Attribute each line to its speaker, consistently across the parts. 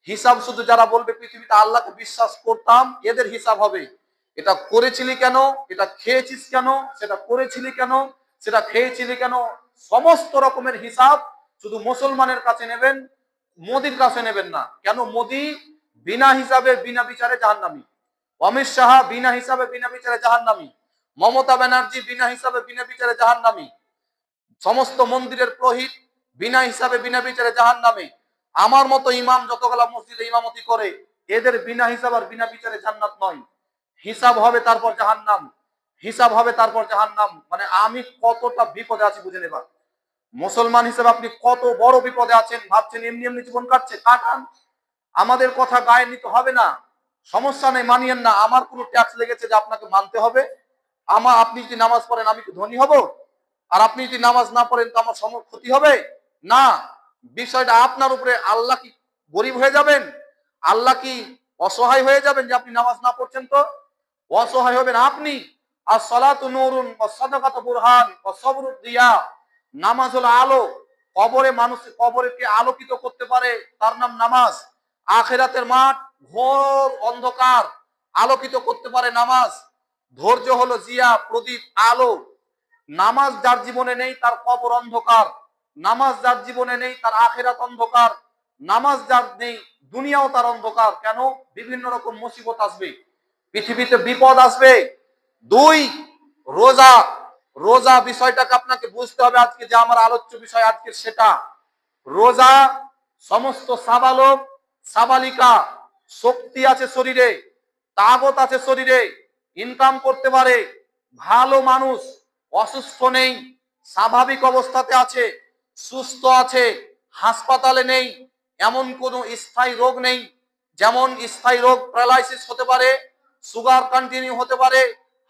Speaker 1: হিসাব শুধু যারা বলবে পৃথিবীতে আল্লাহকে বিশ্বাস করতাম এদের হিসাব হবে। এটা করেছিলি কেন, এটা খেয়েছিস কেন, সেটা করেছিলি কেন, সেটা খেয়েছিলি কেন, সমস্ত রকমের হিসাব শুধু মুসলমানের কাছে নেবেন, মোদির কাছে নেবেন না। কেন? মোদি বিনা হিসাবে বিনা বিচারে জাহান্নামী, অমিত শাহ বিনা হিসাবে বিনা বিচারে জাহান্নামী, মমতা ব্যানার্জি বিনা হিসাবে বিনা বিচারে জাহান্নামী, সমস্ত মন্দিরের পুরোহিত বিনা হিসাবে বিনা বিচারে জাহান্নামে। আমার মতো ইমাম যতগুলা মসজিদে ইমামতি করে এদের বিনা হিসাব আর বিনা বিচারে জান্নাত নয়, হিসাব হবে তারপর জাহান্নাম, হিসাব হবে তারপর জাহান্নাম। মানে আমি কতটা বিপদে আছি বুঝে নেবা। মুসলমান হিসেবে আপনি কত বড় বিপদে আছেন ভাবছেন এমনি এমনি জীবন কাটছে, কাটান। আমাদের কথা গায়ে নিতে হবে না, সমস্যা নেই, মানিয়েন না। আমার কোনো ট্যাক্স লেগেছে যে আপনাকে মানতে হবে? আপনি যদি নামাজ পড়েন আমি কি ধনী হব? আর আপনি যদি নামাজ না পড়েন তো আমার ক্ষতি হবে না। বিষয়টা আপনার উপরে। আল্লাহ কি গরিব হয়ে যাবেন? আল্লাহ কি অসহায় হয়ে যাবেন যে আপনি নামাজ না পড়ছেন? তো অসহায় হবেন আপনি। আর সলাতু নূরুন ওয়া সাদাকাতু বুরহান ওয়া সবরু দিয়া। নামাজ হলো আলো। কবরে কবরকে আলোকিত করতে পারে, তার নাম নামাজ। আখিরাতের মাঠ ঘোর অন্ধকার আলোকিত করতে পারে নামাজ। ধৈর্য হলো জিয়া, প্রদীপ, আলো। নামাজ যার জীবনে নেই তার কবর অন্ধকার, নামাজ যার জীবনে নেই তার আখিরাত অন্ধকার, নামাজ যার নেই দুনিয়াও তার অন্ধকার। কেন? বিভিন্ন রকম মুসিবত আসবে, পৃথিবীতে বিপদ আসবে। দুই, রোজা। রোজা বিষয়টাকে আপনাকে বুঝতে হবে। আজকে যে আমার আলোচ্য বিষয় আজকে সেটা রোজা। সমস্ত সাবালক সাবালিকা, শক্তি আছে শরীরে, তাগত আছে শরীরে, ইনকাম করতে পারে, ভালো মানুষ, অসুস্থ নেই, স্বাভাবিক অবস্থাতে আছে, সুস্থ আছে, হাসপাতালে নেই, এমন কোনো স্থায়ী রোগ নেই। যেমন স্থায়ী রোগ প্যারালাইসিস হতে পারে, সুগার কন্টিনিউ হতে পারে,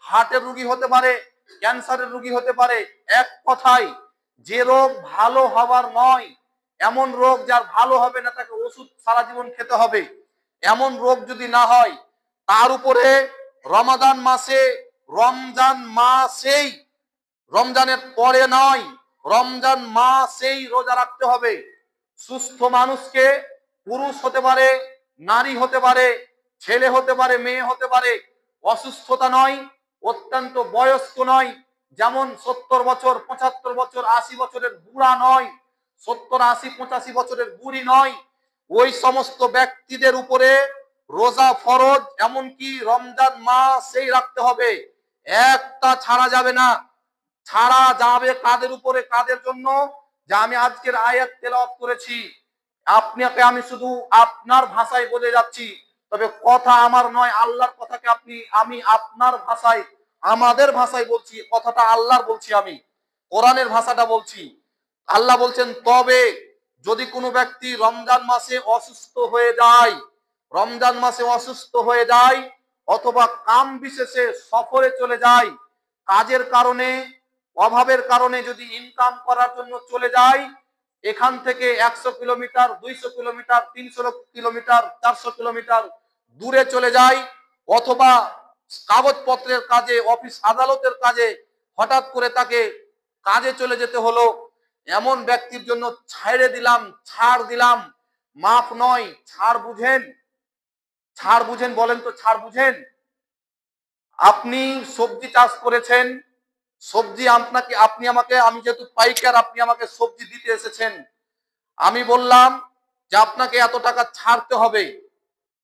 Speaker 1: হার্টের রোগী হতে পারে, ক্যান্সারের রোগী হতে পারে। এক কথায় যে রোগ ভালো হবার নয়, এমন রোগ যার ভালো হবে না তাকে ওষুধ সারা জীবন খেতে হবে, এমন রোগ যদি না হয়, তার উপরে রমাদান মাসে, রমজান মাসেই, রমজানের পরে নয়, রমজান মাসেই রোজা রাখতে হবে। সুস্থ মানুষকে, পুরুষ হতে পারে, নারী হতে পারে, ছেলে হতে পারে, মেয়ে হতে পারে, অসুস্থতা নয়, অত্যন্ত বয়স্ক নয়, যেমন 70 বছর, 75 বছর, 80 বছরের বুড়া নয়, 70, 80, 85 বছরের বুড়ি নয়, ওই সমস্ত ব্যক্তিদের উপরে রোজা ফরজ। এমনকি রমজান মাসেই রাখতে হবে, একটা ছাড়া যাবে না। ছাড়া যাবে কাদের উপরে, কাদের জন্য? যে আমি আজকের আয়াত তেলাওয়াত করেছি, আপনাকে আমি শুধু আপনার ভাষায় বলে যাচ্ছি, তবে কথা আমার নয়, আল্লাহর কথাকে আমি আপনার ভাষায়, আমাদের ভাষায় বলছি, কথাটা আল্লাহর বলছি, আমি কোরআনের ভাষাটা বলছি। আল্লাহ বলছেন, তবে যদি কোনো ব্যক্তি রমজান মাসে অসুস্থ হয়ে যায়, রমজান মাসে অসুস্থ হয়ে যায়, অথবা কাম বিশেষে সফরে চলে যায়, কাজের কারণে, অভাবের কারণে যদি ইনকাম করার জন্য চলে যায়, এখান থেকে 100 কিলোমিটার, 200 কিলোমিটার, 300 কিলোমিটার, 400 কিলোমিটার দূরে চলে যায়, অথবা কাগজপত্রের কাজে, অফিস আদালতের কাজে হঠাৎ করে তাকে কাজে চলে যেতে হলো, এমন ব্যক্তির জন্য ছেড়ে দিলাম, ছাড় দিলাম, মাফ নয়, ছাড় বুঝেন, ছাড় বুঝেন, বলেন তো ছাড় বুঝেন? আপনি সবজি চাষ করেছেন, সবজি আপনাকে, আপনি আমাকে, আমি যেহেতু পাইকার, আপনি আমাকে সবজি দিতে এসেছেন, আমি বললাম যে আপনাকে এত টাকা ছাড়তে হবে,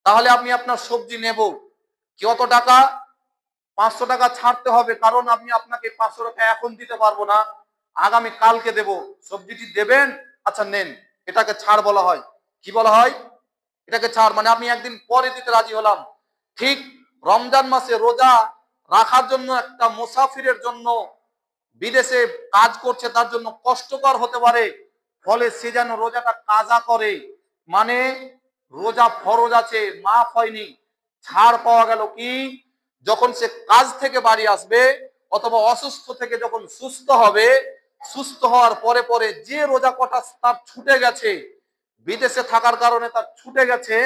Speaker 1: তাহলে আমি আপনার সবজি নেব। কত টাকা? 500 টাকা ছাড়তে হবে, কারণ আমি আপনাকে 500 টাকা এখন দিতে পারবো না, আগামী কালকে দেব। সবজিটি দেবেন? আচ্ছা নেন। এটাকে ছাড় বলা হয়। কি বলা হয়? এটাকে ছাড়। মানে আমি একদিন পরে দিতে রাজি হলাম। ঠিক রমজান মাসে রোজা রাখার জন্য একটা মুসাফিরের জন্য, বিদেশে কাজ করছে, তার জন্য কষ্টকর হতে পারে, ফলে সে যেন রোজাটা কাজা করে, মানে রোজা ফরজ আছে, মাফ হয়নি, ছাড় পাওয়া গেল। কি? যখন সে কাজ থেকে বাড়ি আসবে, অথবা অসুস্থ থেকে যখন সুস্থ হবে, সুস্থ হওয়ার পরে পরে যে রোজা কটা তার ছুটে গেছে, বিদেশে থাকার কারণে তার ছুটে গেছে,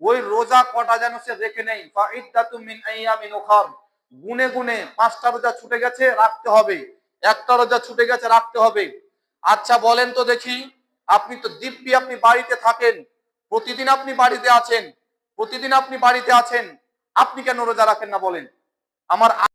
Speaker 1: ওই রোজা কটা যেন সে রেখে নেই। ফাইদ্দাতুম মিন আইয়ামিন উখার, গুনে গুনে 5টা রোজা ছুটে গেছে রাখতে হবে, একটা রোজা ছুটে গেছে রাখতে হবে। আচ্ছা বলেন তো দেখি, আপনি তো দিব্যি আপনি বাড়িতে থাকেন, প্রতিদিন আপনি বাড়িতে আছেন, প্রতিদিন আপনি বাড়িতে আছেন, আপনি কেন রোজা রাখেন না বলেন? আমার